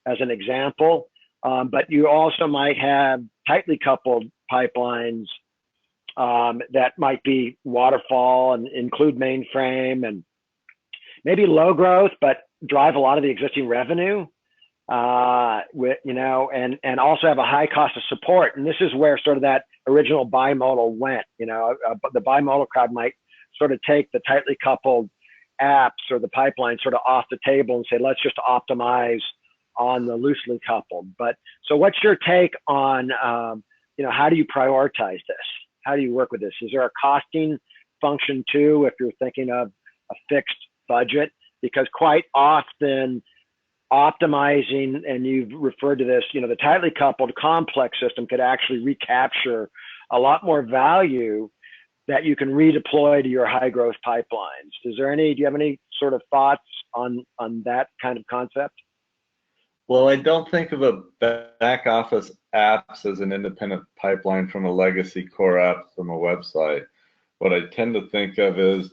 as an example. But you also might have tightly coupled pipelines that might be waterfall and include mainframe, and maybe low growth, but drive a lot of the existing revenue. You know, and also have a high cost of support. And this is where sort of that original bimodal went. You know, the bimodal crowd might sort of take the tightly coupled apps or the pipeline sort of off the table and say, let's just optimize on the loosely coupled. But so what's your take on, you know, how do you prioritize this? How do you work with this? Is there a costing function too, if you're thinking of a fixed budget? Because quite often, optimizing, and you've referred to this, you know, the tightly coupled complex system could actually recapture a lot more value that you can redeploy to your high growth pipelines. Do you have any sort of thoughts on that kind of concept? Well, I don't think of a back office apps as an independent pipeline from a legacy core app from a website. what I tend to think of is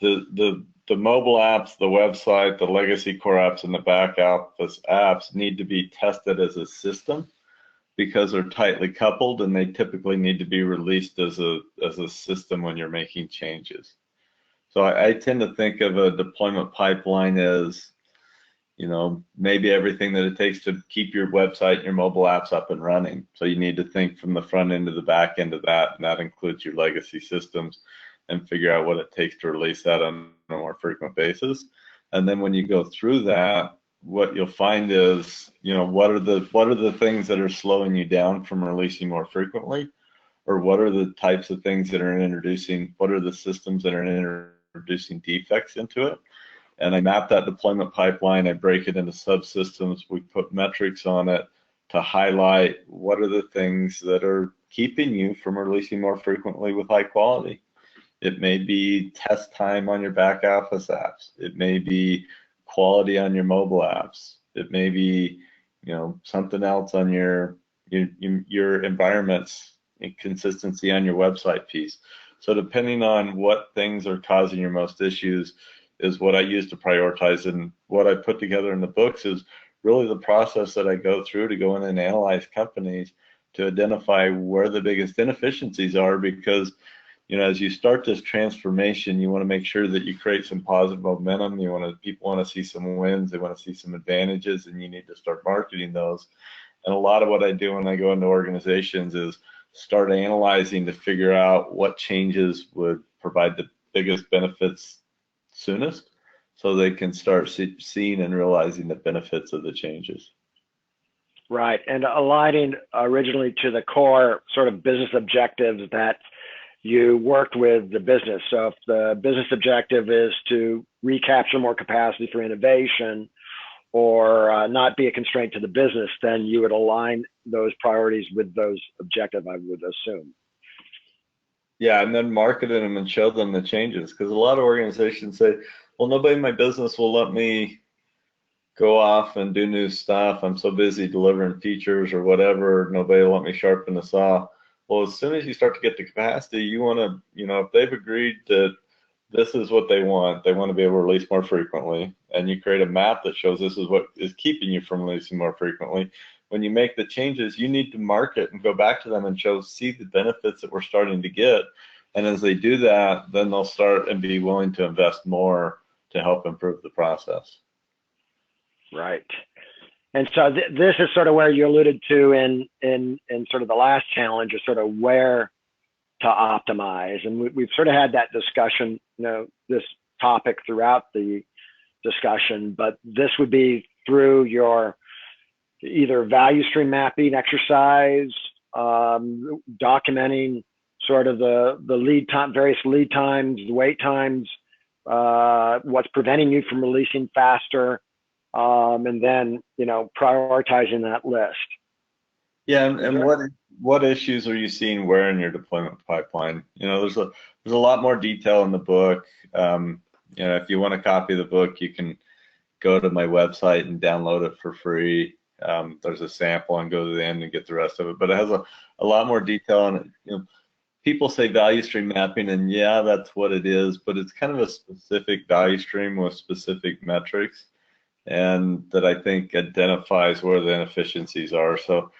the mobile apps, the website, the legacy core apps, and the back office apps need to be tested as a system because they're tightly coupled, and they typically need to be released as a system when you're making changes. So I tend to think of a deployment pipeline as, you know, maybe everything that it takes to keep your website and your mobile apps up and running. So you need to think from the front end to the back end of that, and that includes your legacy systems, and figure out what it takes to release that on a more frequent basis. And then when you go through that, what you'll find is, you know, what are the things that are slowing you down from releasing more frequently, or what are the types of things that are introducing, what are the systems that are introducing defects into it. And I map that deployment pipeline, I break it into subsystems, we put metrics on it to highlight what are the things that are keeping you from releasing more frequently with high quality. It may be test time on your back office apps. It may be quality on your mobile apps. It may be, you know, something else on your environments, consistency on your website piece. So depending on what things are causing your most issues is what I use to prioritize. And what I put together in the books is really the process that I go through to go in and analyze companies to identify where the biggest inefficiencies are, because, you know, as you start this transformation, you want to make sure that you create some positive momentum. People want to see some wins, they want to see some advantages, and you need to start marketing those. And a lot of what I do when I go into organizations is start analyzing to figure out what changes would provide the biggest benefits soonest, so they can start seeing and realizing the benefits of the changes. Right, and aligning originally to the core sort of business objectives that you worked with the business. So if the business objective is to recapture more capacity for innovation, or not be a constraint to the business, then you would align those priorities with those objectives, I would assume. Yeah, and then market them and show them the changes, because a lot of organizations say, well, nobody in my business will let me go off and do new stuff. I'm so busy delivering features or whatever, nobody will let me sharpen the saw. Well, as soon as you start to get the capacity, you want to, you know, if they've agreed that this is what they want to be able to release more frequently, and you create a map that shows this is what is keeping you from releasing more frequently. When you make the changes, you need to market and go back to them and see the benefits that we're starting to get. And as they do that, then they'll start and be willing to invest more to help improve the process. Right. And so this is sort of where you alluded to in sort of the last challenge, is sort of where to optimize. And we've sort of had that discussion, you know, this topic throughout the discussion, but this would be through your either value stream mapping exercise, documenting sort of the lead time, various lead times, wait times, what's preventing you from releasing faster, and then, you know, prioritizing that list. Yeah, and what issues are you seeing where in your deployment pipeline? You know, there's a lot more detail in the book. You know, if you want to copy the book, you can go to my website and download it for free. There's a sample, and go to the end and get the rest of it. But it has a lot more detail on it. You know, people say value stream mapping, and yeah, that's what it is, but it's kind of a specific value stream with specific metrics, and that I think identifies where the inefficiencies are. So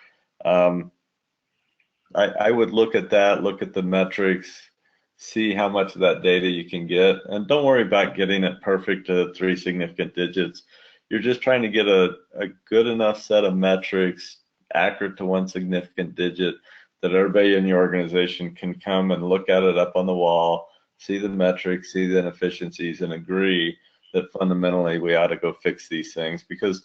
I would look at that, look at the metrics, see how much of that data you can get, and don't worry about getting it perfect to 3 significant digits. You're just trying to get a good enough set of metrics, accurate to 1 significant digit, that everybody in your organization can come and look at it up on the wall, see the metrics, see the inefficiencies, and agree that fundamentally we ought to go fix these things. Because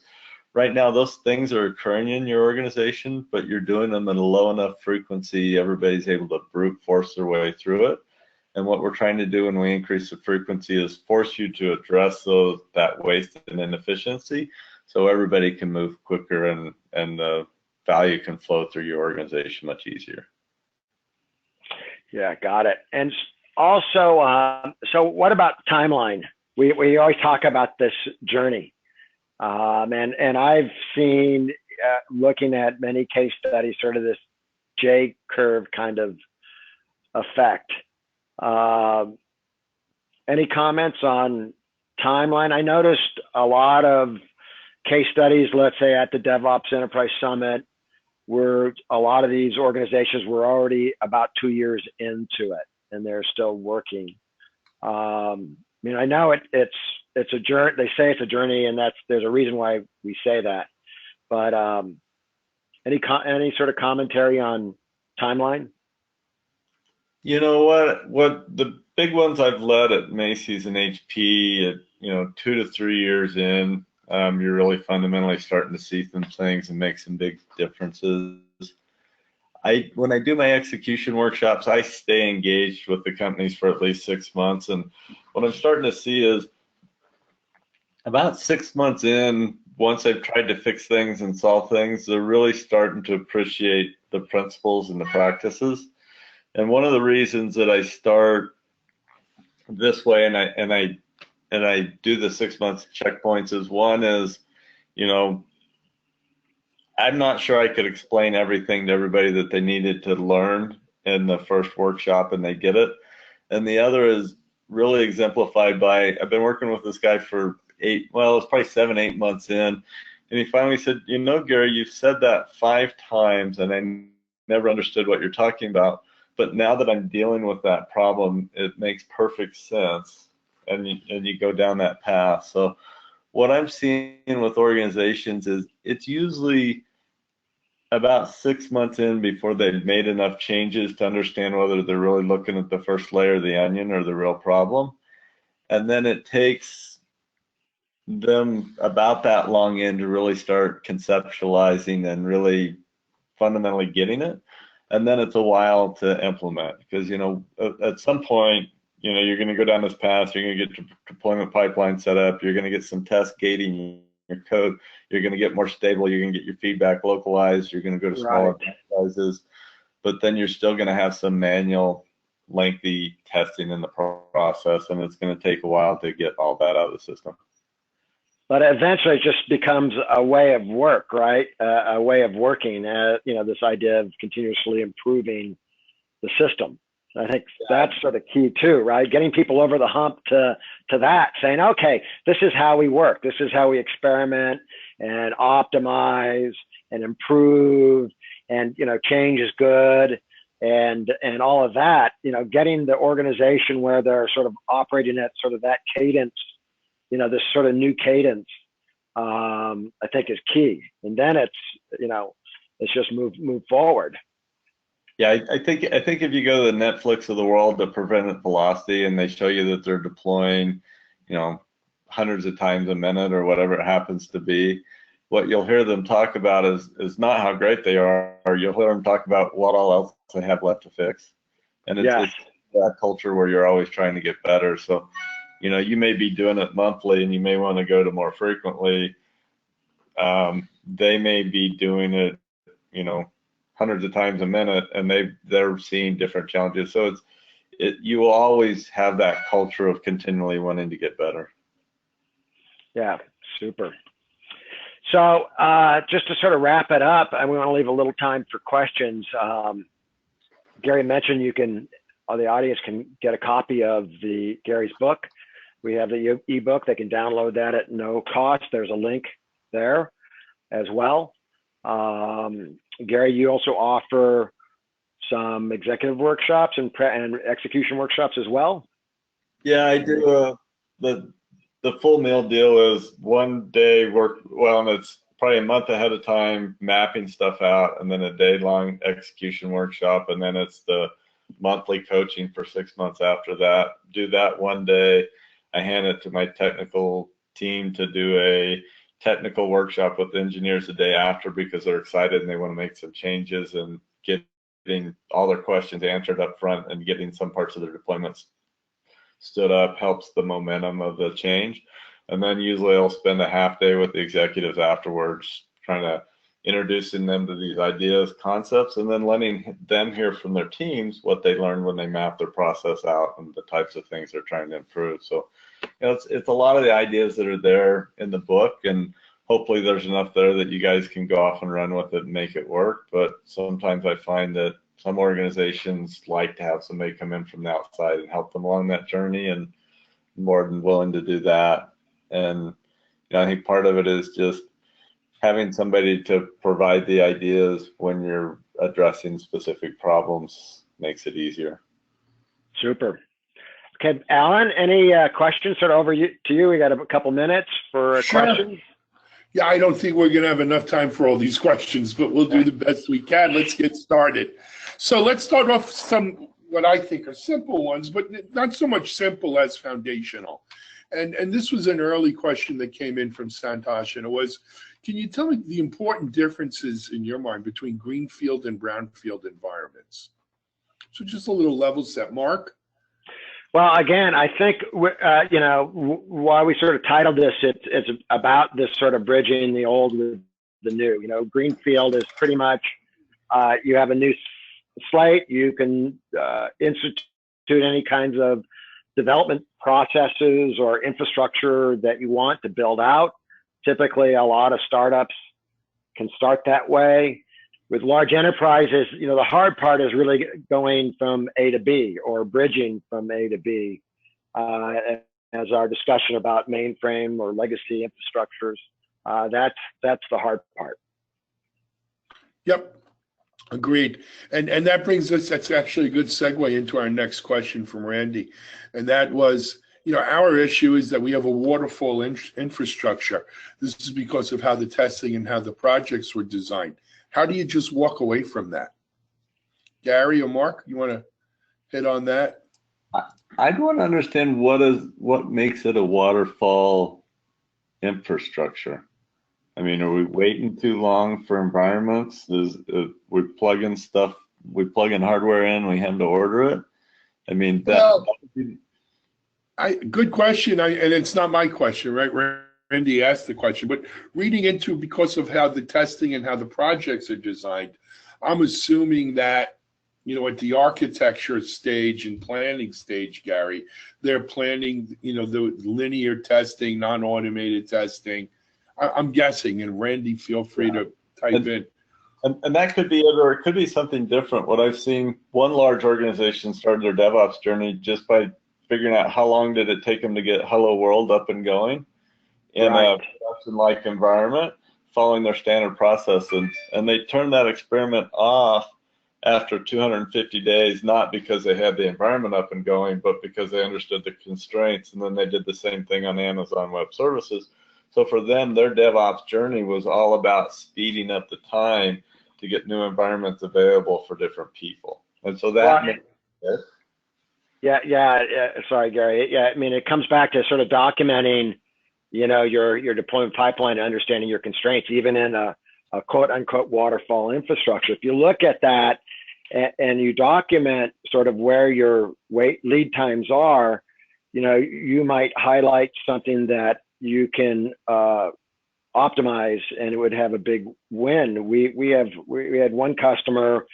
right now those things are occurring in your organization, but you're doing them at a low enough frequency, everybody's able to brute force their way through it. And what we're trying to do when we increase the frequency is force you to address that waste and inefficiency, so everybody can move quicker and the value can flow through your organization much easier. Yeah, got it. And also, so what about timeline? We always talk about this journey. And I've seen, looking at many case studies, sort of this J curve kind of effect. Any comments on timeline? I noticed a lot of case studies, let's say at the DevOps Enterprise Summit, where a lot of these organizations were already about 2 years into it and they're still working. I mean, I know it's a journey. They say it's a journey, and there's a reason why we say that. But any sort of commentary on timeline? You know what the big ones I've led at Macy's and HP at 2 to 3 years in, you're really fundamentally starting to see some things and make some big differences. When I do my execution workshops, I stay engaged with the companies for at least 6 months, and what I'm starting to see is about 6 months in, once I've tried to fix things and solve things, they're really starting to appreciate the principles and the practices. And one of the reasons that I start this way and I do the 6 months checkpoints is, one is, I'm not sure I could explain everything to everybody that they needed to learn in the first workshop and they get it. And the other is really exemplified by, I've been working with this guy for it's probably 7, 8 months in, and he finally said, Gary, you've said that 5 times and I never understood what you're talking about. But now that I'm dealing with that problem, it makes perfect sense, and you go down that path. So what I'm seeing with organizations is it's usually about 6 months in before they've made enough changes to understand whether they're really looking at the first layer of the onion or the real problem. And then it takes them about that long in to really start conceptualizing and really fundamentally getting it. And then it's a while to implement, because at some point you're going to go down this path, you're going to get your deployment pipeline set up, you're going to get some test gating your code, you're going to get more stable, you're going to get your feedback localized, you're going to go to smaller sizes, but then you're still going to have some manual lengthy testing in the process, and it's going to take a while to get all that out of the system. But eventually it just becomes a way of work, right? A way of working, this idea of continuously improving the system. I think that's sort of key too, right? Getting people over the hump to that, saying, okay, this is how we work. This is how we experiment and optimize and improve, and, change is good, and all of that, getting the organization where they're sort of operating at sort of that cadence, this sort of new cadence, I think is key. And then it's just move forward. Yeah, I think if you go to the Netflix of the world, the prevent velocity, and they show you that they're deploying, hundreds of times a minute or whatever it happens to be, what you'll hear them talk about is not how great they are, or you'll hear them talk about what all else they have left to fix. And it's that culture where you're always trying to get better. So you may be doing it monthly and you may want to go to more frequently. They may be doing it, hundreds of times a minute, and they're seeing different challenges. So you will always have that culture of continually wanting to get better. Yeah, super. So just to sort of wrap it up, and we want to leave a little time for questions. Gary mentioned the audience can get a copy of Gary's book. We have the ebook. They can download that at no cost. There's a link there as well. Gary, you also offer some executive workshops and execution workshops as well? Yeah, I do. The full meal deal is 1 day work, and it's probably a month ahead of time mapping stuff out, and then a day-long execution workshop, and then it's the monthly coaching for 6 months after that. Do that 1 day. I hand it to my technical team to do a technical workshop with engineers the day after, because they're excited and they want to make some changes, and getting all their questions answered up front and getting some parts of their deployments stood up helps the momentum of the change. And then usually I'll spend a half day with the executives afterwards, trying to introducing them to these ideas, concepts, and then letting them hear from their teams what they learned when they map their process out and the types of things they're trying to improve. So it's a lot of the ideas that are there in the book, and hopefully there's enough there that you guys can go off and run with it and make it work. But sometimes I find that some organizations like to have somebody come in from the outside and help them along that journey, and more than willing to do that. And I think part of it is just having somebody to provide the ideas when you're addressing specific problems makes it easier. Super. Okay, Alan, any questions sort of over to you? We got a couple minutes for questions. Yeah, I don't think we're going to have enough time for all these questions, but we'll do the best we can. Let's get started. So let's start off some what I think are simple ones, but not so much simple as foundational. And this was an early question that came in from Santosh, and it was, can you tell me the important differences in your mind between greenfield and brownfield environments? So just a little level set. Mark? Well, again, I think, why we sort of titled this, it's about this sort of bridging the old with the new. Greenfield is pretty much, you have a new slate, you can institute any kinds of development processes or infrastructure that you want to build out. Typically, a lot of startups can start that way. With large enterprises, the hard part is really going from A to B or bridging from A to B, as our discussion about mainframe or legacy infrastructures. That's the hard part. Yep, agreed. And that brings us, that's actually a good segue into our next question from Randy. And that was, our issue is that we have a waterfall infrastructure. This is because of how the testing and how the projects were designed. How do you just walk away from that? Gary or Mark, you want to hit on that? I'd want to understand what makes it a waterfall infrastructure. I mean, are we waiting too long for environments? We plug in stuff, we plug in hardware in, we have to order it. I mean, good question, and it's not my question, right? Randy asked the question, but reading into because of how the testing and how the projects are designed, I'm assuming that, at the architecture stage and planning stage, Gary, they're planning, the linear testing, non-automated testing. I'm guessing, and Randy, feel free to type in. And that could be it, or it could be something different. What I've seen, one large organization started their DevOps journey just by figuring out how long did it take them to get Hello World up and going in a production-like environment, following their standard processes. And they turned that experiment off after 250 days, not because they had the environment up and going, but because they understood the constraints. And then they did the same thing on Amazon Web Services. So for them, their DevOps journey was all about speeding up the time to get new environments available for different people. And so that makes it. Yeah. Sorry, Gary. Yeah, I mean, it comes back to sort of documenting, your deployment pipeline and understanding your constraints, even in a quote unquote waterfall infrastructure. If you look at that and you document sort of where your lead times are, you might highlight something that you can optimize, and it would have a big win. We had one customer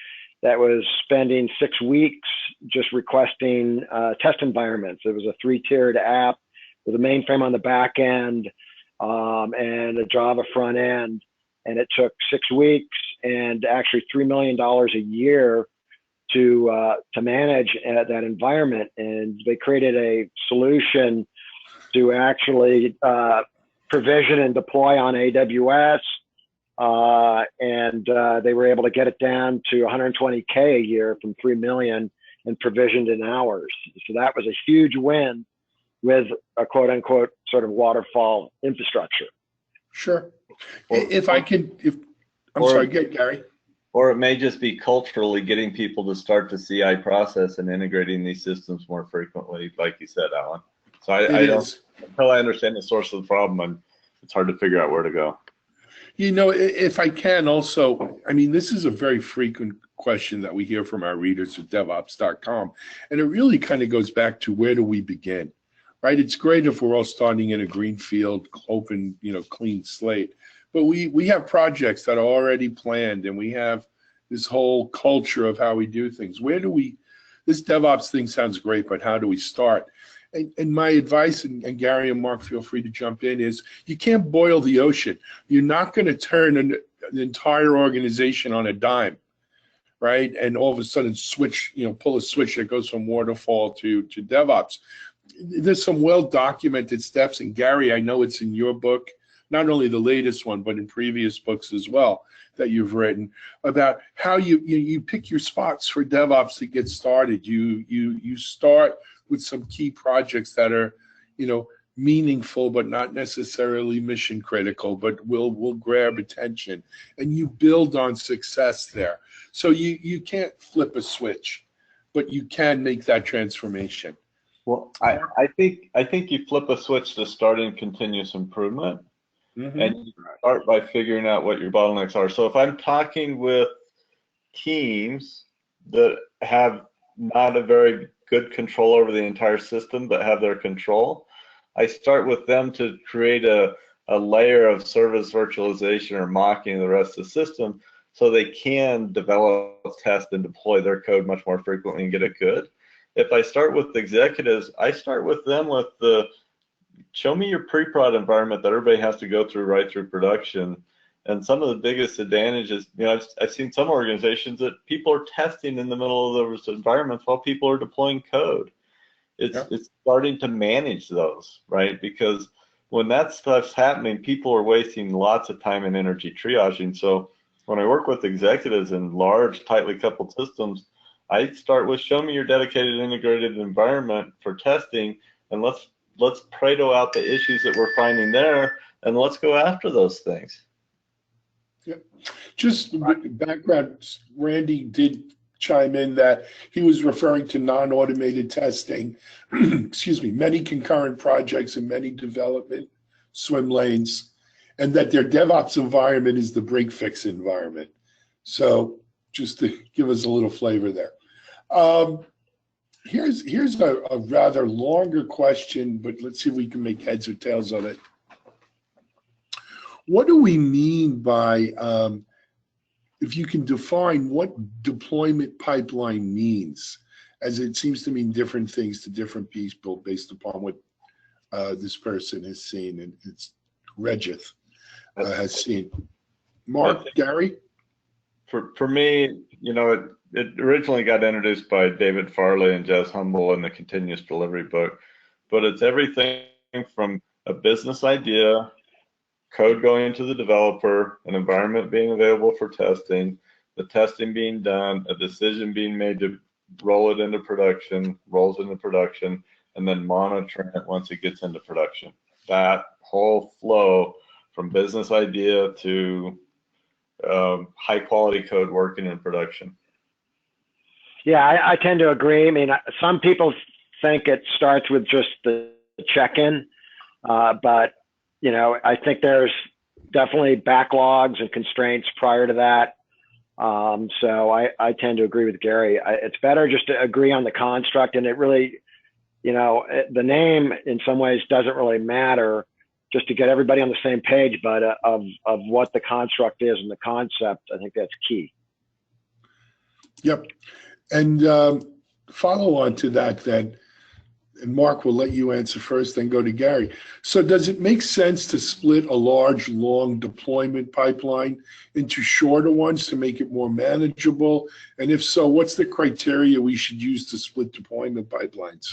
that was spending 6 weeks just requesting test environments. It was a 3-tiered app with a mainframe on the back end and a Java front end, and it took 6 weeks and actually $3 million a year to manage that environment. And they created a solution to actually provision and deploy on AWS, and they were able to get it down to 120K a year from 3 million and provisioned in hours. So that was a huge win with a quote unquote sort of waterfall infrastructure. Sure. I'm sorry, get Gary. Or it may just be culturally getting people to start the CI process and integrating these systems more frequently, like you said, Alan. So until I understand the source of the problem, it's hard to figure out where to go. If I can also, this is a very frequent question that we hear from our readers at DevOps.com, and it really kind of goes back to where do we begin, right? It's great if we're all starting in a greenfield, open, clean slate, but we have projects that are already planned, and we have this whole culture of how we do things. This DevOps thing sounds great, but how do we start? And my advice, and Gary and Mark, feel free to jump in, is you can't boil the ocean. You're not going to turn an entire organization on a dime, right? And all of a sudden switch, pull a switch that goes from waterfall to DevOps. There's some well-documented steps, and Gary, I know it's in your book, not only the latest one, but in previous books as well that you've written, about how you pick your spots for DevOps to get started. You start with some key projects that are, meaningful but not necessarily mission critical, but will grab attention, and you build on success there. So you can't flip a switch, but you can make that transformation. Well, I think you flip a switch to starting continuous improvement. Mm-hmm. And you start by figuring out what your bottlenecks are. So if I'm talking with teams that have not a very good control over the entire system, but have their control, I start with them to create a layer of service virtualization or mocking of the rest of the system so they can develop, test, and deploy their code much more frequently and get it good. If I start with executives, I start with them with the show me your pre-prod environment that everybody has to go through right through production. And some of the biggest advantages, I've seen some organizations that people are testing in the middle of those environments while people are deploying code. It's starting to manage those, right? Because when that stuff's happening, people are wasting lots of time and energy triaging. So when I work with executives in large, tightly coupled systems, I start with show me your dedicated integrated environment for testing, and let's Pareto out the issues that we're finding there, and let's go after those things. Yeah. Just background, Randy did chime in that he was referring to non-automated testing, excuse me, many concurrent projects and many development swim lanes, and that their DevOps environment is the break-fix environment. So just to give us a little flavor there. Here's a rather longer question, but let's see if we can make heads or tails of it. What do we mean by, if you can define what deployment pipeline means, as it seems to mean different things to different people based upon what this person has seen, and it's Regith has seen. Mark, Gary? For me, it originally got introduced by David Farley and Jez Humble in the Continuous Delivery book, but it's everything from a business idea, code going to the developer, an environment being available for testing, the testing being done, a decision being made to roll it into production, rolls into production, and then monitoring it once it gets into production. That whole flow from business idea to high quality code working in production. Yeah, I tend to agree. I mean, some people think it starts with just the check-in, but I think there's definitely backlogs and constraints prior to that. So I tend to agree with Gary. It's better just to agree on the construct, and it really, the name in some ways doesn't really matter, just to get everybody on the same page, but of what the construct is and the concept, I think that's key. Yep. And follow on to that then, and Mark, will let you answer first, then go to Gary. So does it make sense to split a large, long deployment pipeline into shorter ones to make it more manageable? And if so, what's the criteria we should use to split deployment pipelines?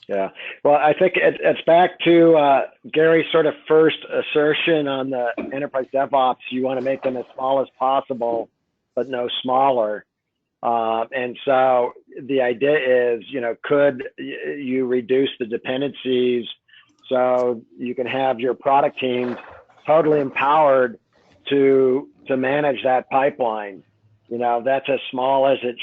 Yeah, well, I think it's back to Gary's sort of first assertion on the enterprise DevOps. You want to make them as small as possible, but no smaller. And so the idea is, could you reduce the dependencies so you can have your product teams totally empowered to manage that pipeline? That's as small as it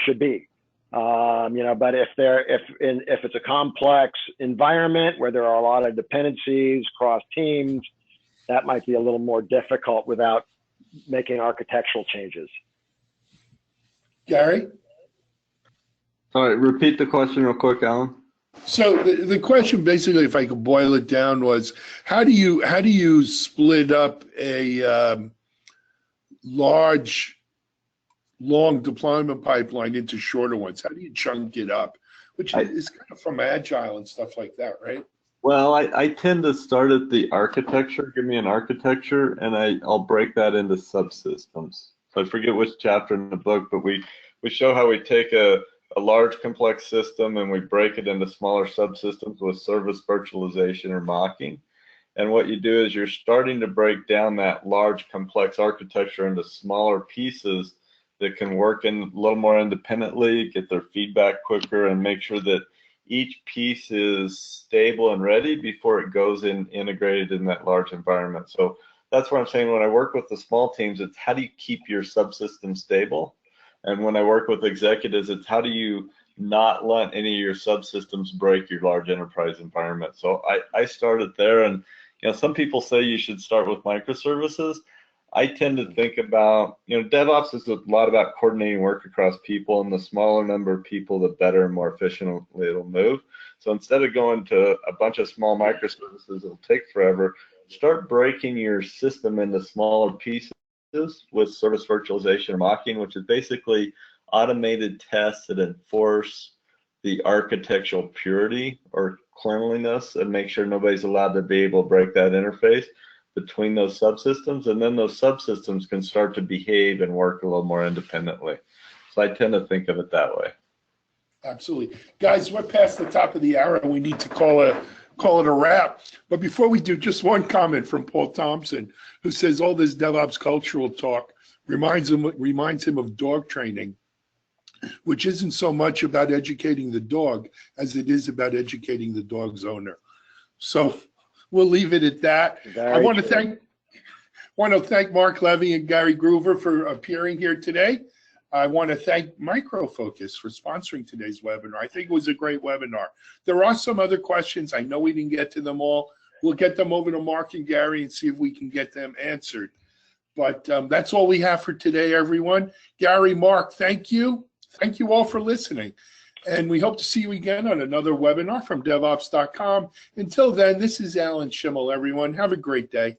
should be. But if it's a complex environment where there are a lot of dependencies across teams, that might be a little more difficult without making architectural changes. Gary? All right, repeat the question real quick, Alan. So the question, basically, if I could boil it down, was how do you split up a large, long deployment pipeline into shorter ones? How do you chunk it up? Which is kind of from Agile and stuff like that, right? Well, I tend to start at the architecture. Give me an architecture, and I'll break that into subsystems. I forget which chapter in the book, but we show how we take a large complex system and we break it into smaller subsystems with service virtualization or mocking. And what you do is you're starting to break down that large complex architecture into smaller pieces that can work in a little more independently, get their feedback quicker, and make sure that each piece is stable and ready before it goes in integrated in that large environment. So that's what I'm saying. When I work with the small teams, it's how do you keep your subsystem stable? And when I work with executives, it's how do you not let any of your subsystems break your large enterprise environment? So I started there, and some people say you should start with microservices. I tend to think about, DevOps is a lot about coordinating work across people, and the smaller number of people, the better and more efficiently it'll move. So instead of going to a bunch of small microservices, it'll take forever. Start breaking your system into smaller pieces with service virtualization or mocking, which is basically automated tests that enforce the architectural purity or cleanliness and make sure nobody's allowed to be able to break that interface between those subsystems, and then those subsystems can start to behave and work a little more independently. So I tend to think of it that way. Absolutely. Guys, we're past the top of the hour and we need to call it a wrap. But before we do, just one comment from Paul Thompson, who says all this DevOps cultural talk reminds him of dog training, which isn't so much about educating the dog as it is about educating the dog's owner. So we'll leave it at that. I want to thank Mark Levy and Gary Groover for appearing here today. I want to thank Micro Focus for sponsoring today's webinar. I think it was a great webinar. There are some other questions. I know we didn't get to them all. We'll get them over to Mark and Gary and see if we can get them answered. But that's all we have for today, everyone. Gary, Mark, thank you. Thank you all for listening. And we hope to see you again on another webinar from DevOps.com. Until then, this is Alan Schimmel, everyone. Have a great day.